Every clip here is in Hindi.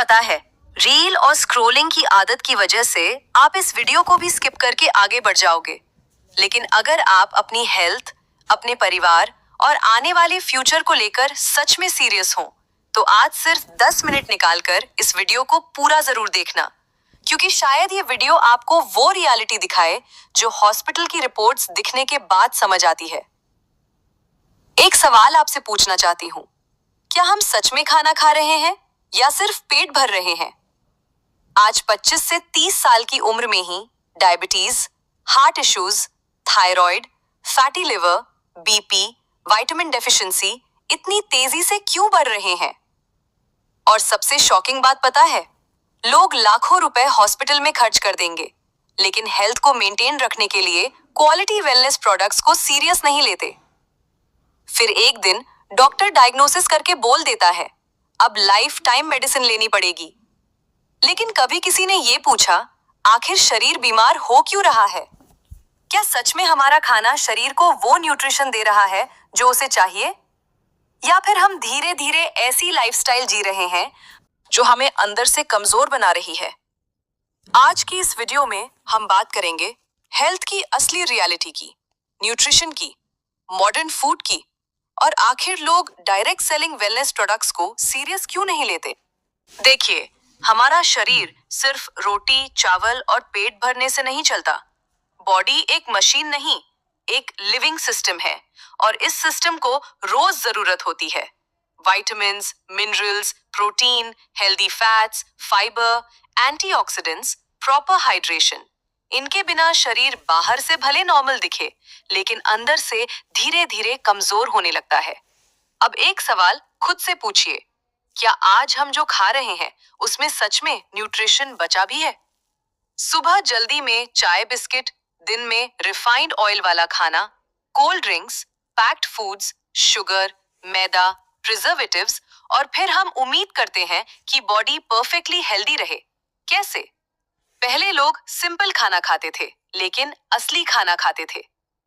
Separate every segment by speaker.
Speaker 1: पता है, रील और स्क्रॉलिंग की आदत की वजह से आप इस वीडियो को भी स्किप करके आगे बढ़ जाओगे। लेकिन अगर आप अपनी हेल्थ, अपने परिवार और आने वाले फ्यूचर को लेकर सच में सीरियस हो, तो आज सिर्फ 10 मिनट निकालकर इस वीडियो को पूरा जरूर देखना, क्योंकि शायद ये वीडियो आपको वो रियलिटी दिखाए जो हॉस्पिटल की रिपोर्ट्स दिखने के बाद समझ आती है। एक सवाल आपसे पूछना चाहती हूँ, क्या हम सच में खाना खा रहे हैं या सिर्फ पेट भर रहे हैं? आज 25 से 30 साल की उम्र में ही diabetes, heart issues, thyroid, fatty liver, BP, vitamin deficiency इतनी तेजी से क्यों बढ़ रहे हैं? और सबसे शॉकिंग बात पता है, लोग लाखों रुपए हॉस्पिटल में खर्च कर देंगे, लेकिन हेल्थ को मेंटेन रखने के लिए क्वालिटी वेलनेस प्रोडक्ट्स को सीरियस नहीं लेते। फिर एक दिन डॉक्टर डायग्नोसिस करके बोल देता है, अब लाइफ टाइम मेडिसिन लेनी पड़ेगी। लेकिन कभी किसी ने ये पूछा, आखिर शरीर बीमार हो क्यों रहा है? क्या सच में हमारा खाना शरीर को वो न्यूट्रिशन दे रहा है जो उसे चाहिए? या फिर हम धीरे धीरे ऐसी लाइफस्टाइल जी रहे हैं जो हमें अंदर से कमजोर बना रही है? आज की इस वीडियो में हम बात करेंगे हेल्थ की असली रियलिटी की, न्यूट्रिशन की, मॉडर्न फूड की, और आखिर लोग डायरेक्ट सेलिंग वेलनेस प्रोडक्ट्स को सीरियस क्यों नहीं लेते। देखिए, हमारा शरीर सिर्फ रोटी, चावल और पेट भरने से नहीं चलता। बॉडी एक मशीन नहीं, एक लिविंग सिस्टम है, और इस सिस्टम को रोज जरूरत होती है। Vitamins, minerals, protein, healthy fats, fibre, antioxidants, proper hydration, इनके बिना शरीर बाहर से भले नॉर्मल दिखे, लेकिन अंदर से धीरे धीरे कमजोर होने लगता है। अब एक सवाल खुद से पूछिए, क्या आज हम जो खा रहे हैं उसमें सच में न्यूट्रिशन बचा भी है? सुबह जल्दी में चाय बिस्किट, दिन में रिफाइंड ऑयल वाला खाना, cold drinks, packed foods, sugar, मैदा, प्रिजर्वेटिव्स, और फिर हम उम्मीद करते हैं कि बॉडी परफेक्टली हेल्दी रहे। कैसे? पहले लोग सिंपल खाना खाते थे, लेकिन असली खाना खाते थे।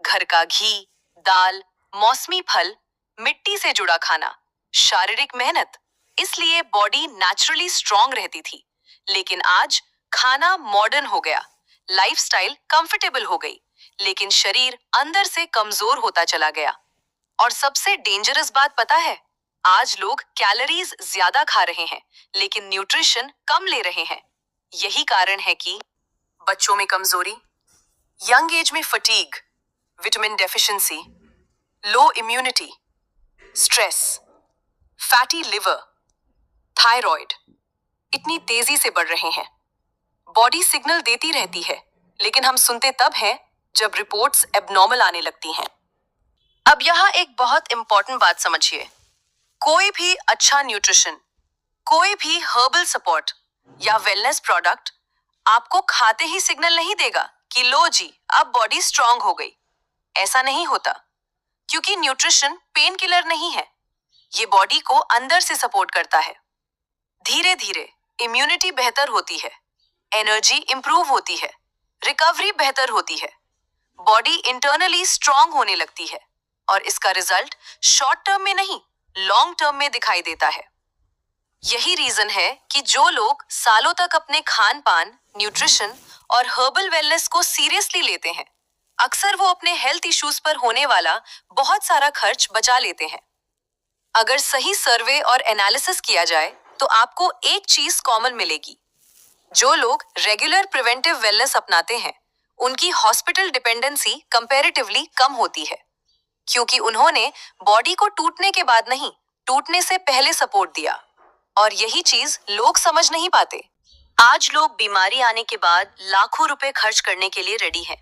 Speaker 1: घर का घी, दाल, मौसमी फल, मिट्टी से जुड़ा खाना, शारीरिक मेहनत, इसलिए बॉडी नेचुरली स्ट्रांग रहती थी। लेकिन आज खाना मॉडर्न हो गया, लाइफस्टाइल कंफर्टेबल हो गई, लेकिन शरीर अंदर से कमजोर होता चला गया। और सबसे डेंजरस बात पता है, आज लोग कैलोरीज ज्यादा खा रहे हैं, लेकिन न्यूट्रिशन कम ले रहे हैं। यही कारण है कि बच्चों में कमजोरी, यंग एज में फटीग, विटामिन डेफिशिएंसी, लो immunity, stress, fatty liver, thyroid इतनी तेजी से बढ़ रहे हैं। बॉडी सिग्नल देती रहती है, लेकिन हम सुनते तब हैं जब रिपोर्ट्स एबनॉर्मल आने लगती हैं। अब यहाँ एक बहुत इंपॉर्टेंट बात समझिए, कोई भी अच्छा न्यूट्रिशन, कोई भी हर्बल सपोर्ट या वेलनेस प्रोडक्ट आपको खाते ही सिग्नल नहीं देगा कि लो जी, अब बॉडी स्ट्रांग हो गई। ऐसा नहीं होता, क्योंकि न्यूट्रिशन पेन किलर नहीं है, ये बॉडी को अंदर से सपोर्ट करता है। धीरे धीरे इम्यूनिटी बेहतर होती है, एनर्जी इंप्रूव होती है, रिकवरी बेहतर होती है, बॉडी इंटरनली स्ट्रांग होने लगती है, और इसका रिजल्ट शॉर्ट टर्म में नहीं, लॉन्ग टर्म में दिखाई देता है। यही रीजन है कि जो लोग सालों तक अपने खान पान, न्यूट्रिशन और हर्बल वेलनेस को सीरियसली लेते हैं, अक्सर वो अपने हेल्थ इश्यूज पर होने वाला बहुत सारा खर्च बचा लेते हैं। अगर सही सर्वे और एनालिसिस किया जाए तो आपको एक चीज कॉमन मिलेगी, जो लोग रेगुलर प्रिवेंटिव वेलनेस अपनाते हैं उनकी हॉस्पिटल डिपेंडेंसी कंपैरेटिवली कम होती है, क्योंकि उन्होंने बॉडी को टूटने के बाद नहीं, टूटने से पहले सपोर्ट दिया। और यही चीज लोग समझ नहीं पाते। आज लोग बीमारी आने के बाद लाखों रुपए खर्च करने के लिए रेडी हैं,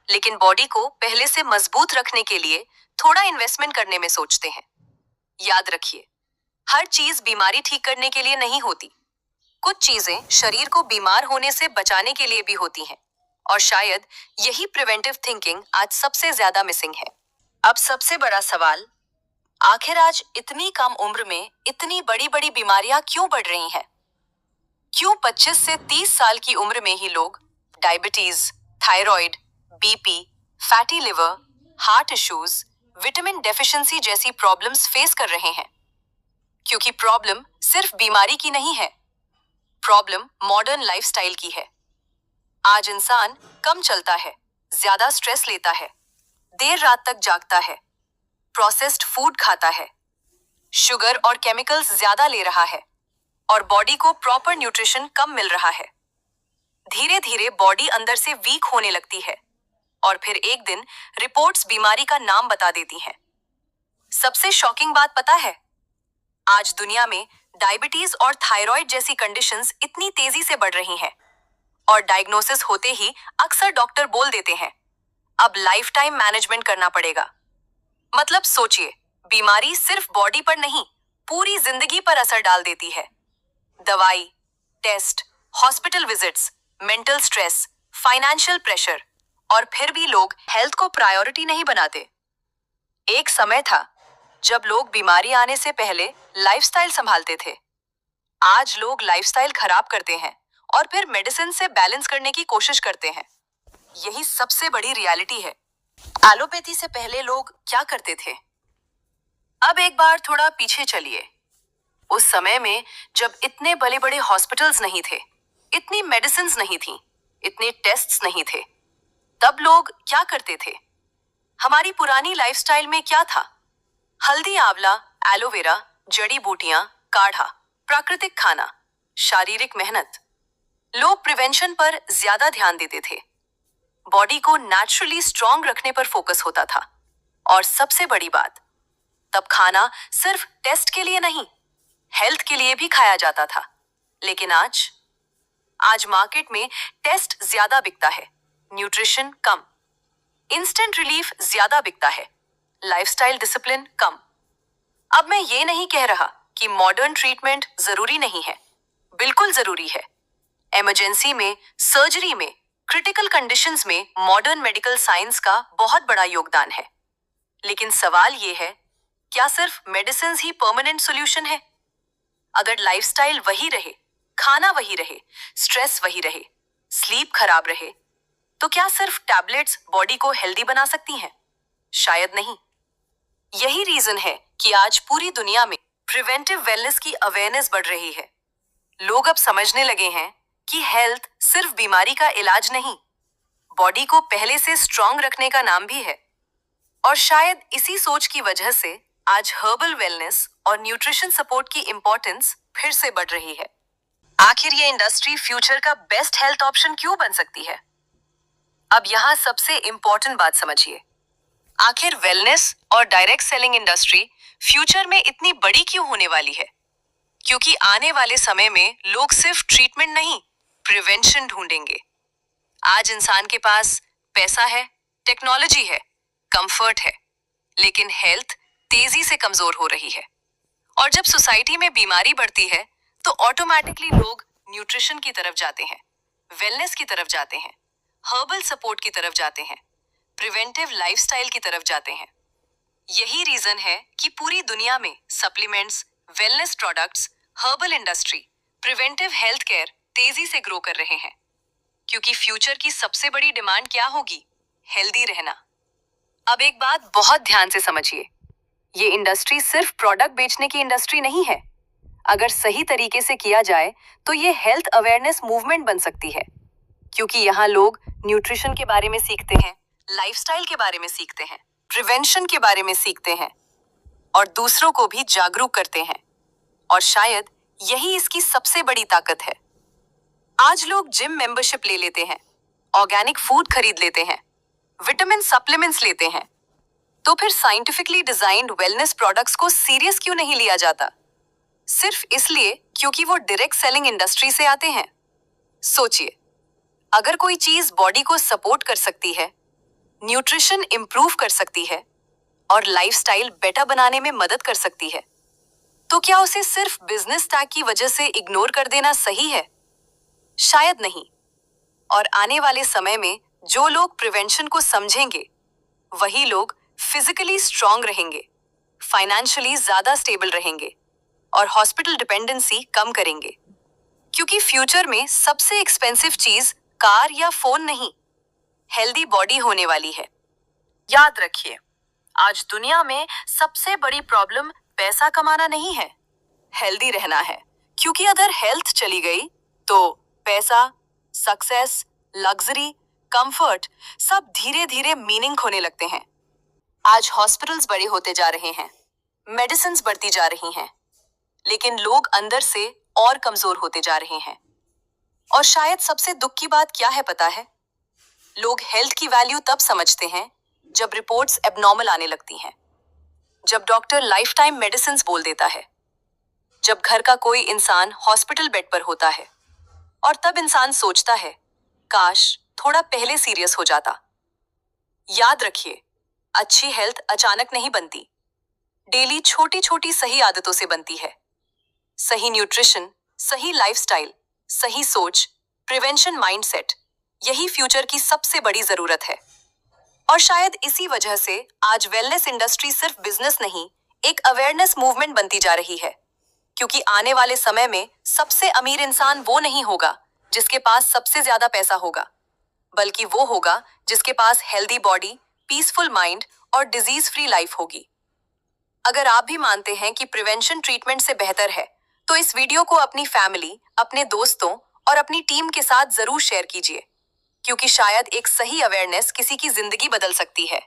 Speaker 1: लेकिन बॉडी को पहले से मजबूत रखने के लिए थोड़ा इन्वेस्टमेंट करने में सोचते हैं। याद रखिए, हर चीज बीमारी ठीक करने के लिए नहीं होती, कुछ चीजें शरीर को बीमार होने से बचाने के लिए भी होती हैं, और शायद यही प्रिवेंटिव थिंकिंग आज सबसे ज्यादा मिसिंग है। अब सबसे बड़ा सवाल, आखिर आज इतनी कम उम्र में इतनी बड़ी बड़ी बीमारियां क्यों बढ़ रही हैं? क्यों 25 से 30 साल की उम्र में ही लोग diabetes, thyroid, BP, fatty liver, heart issues, vitamin deficiency जैसी प्रॉब्लम्स फेस कर रहे हैं? क्योंकि प्रॉब्लम सिर्फ बीमारी की नहीं है, प्रॉब्लम मॉडर्न लाइफस्टाइल की है। आज इंसान कम चलता है, ज्यादा स्ट्रेस लेता है, देर रात तक जागता है, प्रोसेस्ड फूड खाता है, शुगर और केमिकल्स ज्यादा ले रहा है और बॉडी को प्रॉपर न्यूट्रिशन कम मिल रहा है। धीरे धीरे बॉडी अंदर से वीक होने लगती है और फिर एक दिन रिपोर्ट्स बीमारी का नाम बता देती हैं। सबसे शॉकिंग बात पता है, आज दुनिया में डायबिटीज और थायराइड जैसी कंडीशंस इतनी तेजी से बढ़ रही हैं और डायग्नोसिस होते ही अक्सर डॉक्टर बोल देते हैं अब लाइफ टाइम मैनेजमेंट करना पड़ेगा। मतलब सोचिए, बीमारी सिर्फ बॉडी पर नहीं, पूरी जिंदगी पर असर डाल देती है। दवाई, test, hospital visits, mental stress, financial pressure, और फिर भी लोग हेल्थ को प्रायोरिटी नहीं बनाते। एक समय था जब लोग बीमारी आने से पहले लाइफस्टाइल संभालते थे। आज लोग लाइफस्टाइल खराब करते हैं और फिर मेडिसिन से बैलेंस करने की कोशिश करते हैं। यही सबसे बड़ी रियलिटी है। एलोपैथी से पहले लोग क्या करते थे? अब एक बार थोड़ा पीछे चलिए। उस समय में जब इतने बड़े बड़े हॉस्पिटल्स नहीं थे, इतनी मेडिसिन्स नहीं थी, इतने टेस्ट्स नहीं थे, तब लोग क्या करते थे? हमारी पुरानी लाइफस्टाइल में क्या था? हल्दी, आंवला, एलोवेरा, जड़ी बूटियां, काढ़ा, प्राकृतिक खाना, शारीरिक मेहनत। लोग प्रिवेंशन पर ज्यादा ध्यान देते थे। बॉडी को नेचुरली स्ट्रांग रखने पर फोकस होता था। और सबसे बड़ी बात, तब खाना सिर्फ टेस्ट के लिए नहीं, हेल्थ के लिए भी खाया जाता था। लेकिन आज मार्केट में टेस्ट ज्यादा बिकता है, न्यूट्रिशन कम, इंस्टेंट रिलीफ ज्यादा बिकता है, लाइफस्टाइल डिसिप्लिन कम। अब मैं ये नहीं कह रहा कि मॉडर्न ट्रीटमेंट जरूरी नहीं है, बिल्कुल जरूरी है। इमरजेंसी में, सर्जरी में, क्रिटिकल कंडीशंस में मॉडर्न मेडिकल साइंस का बहुत बड़ा योगदान है। लेकिन सवाल ये है, क्या सिर्फ मेडिसिन ही परमानेंट सॉल्यूशन है? अगर लाइफस्टाइल वही रहे, खाना वही रहे, स्ट्रेस वही रहे, स्लीप खराब रहे, तो क्या सिर्फ टैबलेट्स बॉडी को हेल्दी बना सकती हैं? शायद नहीं। यही रीजन है कि आज पूरी दुनिया में प्रिवेंटिव वेलनेस की अवेयरनेस बढ़ रही है। लोग अब समझने लगे हैं कि हेल्थ सिर्फ बीमारी का इलाज नहीं, बॉडी को पहले से स्ट्रांग रखने का नाम भी है। और शायद इसी सोच की वजह से आज हर्बल वेलनेस और न्यूट्रिशन सपोर्ट की इंपॉर्टेंस फिर से बढ़ रही है। आखिर ये इंडस्ट्री फ्यूचर का बेस्ट हेल्थ ऑप्शन क्यों बन सकती है? अब यहाँ सबसे इंपॉर्टेंट बात समझिए, आखिर वेलनेस और डायरेक्ट सेलिंग इंडस्ट्री फ्यूचर में इतनी बड़ी क्यों होने वाली है? क्योंकि आने वाले समय में लोग सिर्फ ट्रीटमेंट नहीं, प्रिवेंशन ढूंढेंगे। आज इंसान के पास पैसा है, टेक्नोलॉजी है, कंफर्ट है, लेकिन हेल्थ तेजी से कमजोर हो रही है। और जब सोसाइटी में बीमारी बढ़ती है तो ऑटोमेटिकली लोग न्यूट्रिशन की तरफ जाते हैं, वेलनेस की तरफ जाते हैं, हर्बल सपोर्ट की तरफ जाते हैं, प्रिवेंटिव लाइफस्टाइल की तरफ जाते हैं। यही रीजन है कि पूरी दुनिया में supplements, wellness products, herbal industry, preventive health care तेजी से ग्रो कर रहे हैं। क्योंकि फ्यूचर की सबसे बड़ी डिमांड क्या होगी? हेल्दी रहना। अब एक बात बहुत ध्यान से समझिए, ये इंडस्ट्री सिर्फ प्रोडक्ट बेचने की इंडस्ट्री नहीं है। अगर सही तरीके से किया जाए तो ये हेल्थ अवेयरनेस मूवमेंट बन सकती है। क्योंकि यहाँ लोग न्यूट्रिशन के बारे में सीखते हैं, लाइफस्टाइल के बारे में सीखते हैं, प्रिवेंशन के बारे में सीखते हैं और दूसरों को भी जागरूक करते हैं। और शायद यही इसकी सबसे बड़ी ताकत है। आज लोग जिम मेंबरशिप ले लेते हैं, ऑर्गेनिक फूड खरीद लेते हैं, विटामिन सप्लीमेंट्स लेते हैं, तो फिर साइंटिफिकली डिजाइन्ड वेलनेस प्रोडक्ट्स को सीरियस क्यों नहीं लिया जाता? सिर्फ इसलिए क्योंकि वो डायरेक्ट सेलिंग इंडस्ट्री से आते हैं। सोचिए, अगर कोई चीज बॉडी को सपोर्ट कर सकती है, न्यूट्रिशन इंप्रूव कर सकती है और लाइफस्टाइल बेटर बनाने में मदद कर सकती है, तो क्या उसे सिर्फ बिजनेस टैग की वजह से इग्नोर कर देना सही है? शायद नहीं। और आने वाले समय में जो लोग प्रिवेंशन को समझेंगे, वही लोग फिजिकली स्ट्रांग रहेंगे, फाइनेंशियली ज्यादा स्टेबल रहेंगे और हॉस्पिटल डिपेंडेंसी कम करेंगे। क्योंकि फ्यूचर में सबसे एक्सपेंसिव चीज कार या फोन नहीं, हेल्दी बॉडी होने वाली है। याद रखिए, आज दुनिया में सबसे बड़ी प्रॉब्लम पैसा कमाना नहीं है, हेल्दी रहना है। क्योंकि अगर हेल्थ चली गई तो पैसा, सक्सेस, लग्जरी, कंफर्ट सब धीरे धीरे मीनिंग खोने लगते हैं। आज हॉस्पिटल्स बड़े होते जा रहे हैं, मेडिसिन्स बढ़ती जा रही हैं, लेकिन लोग अंदर से और कमजोर होते जा रहे हैं। और शायद सबसे दुख की बात क्या है पता है? लोग हेल्थ की वैल्यू तब समझते हैं जब रिपोर्ट्स एबनॉर्मल आने लगती हैं, जब डॉक्टर लाइफ टाइम मेडिसिन्स बोल देता है, जब घर का कोई इंसान हॉस्पिटल बेड पर होता है, और तब इंसान सोचता है काश थोड़ा पहले सीरियस हो जाता। याद रखिए, अच्छी हेल्थ अचानक नहीं बनती, डेली छोटी छोटी सही आदतों से बनती है। सही न्यूट्रिशन, सही लाइफस्टाइल, सही सोच, प्रिवेंशन माइंडसेट, यही फ्यूचर की सबसे बड़ी जरूरत है। और शायद इसी वजह से आज वेलनेस इंडस्ट्री सिर्फ बिजनेस नहीं, एक अवेयरनेस मूवमेंट बनती जा रही है। क्योंकि आने वाले समय में सबसे अमीर इंसान वो नहीं होगा जिसके पास सबसे ज्यादा पैसा होगा, बल्कि वो होगा जिसके पास हेल्दी बॉडी, पीसफुल माइंड और डिजीज फ्री लाइफ होगी। अगर आप भी मानते हैं कि प्रिवेंशन ट्रीटमेंट से बेहतर है, तो इस वीडियो को अपनी फैमिली, अपने दोस्तों और अपनी टीम के साथ जरूर शेयर कीजिए, क्योंकि शायद एक सही अवेयरनेस किसी की जिंदगी बदल सकती है।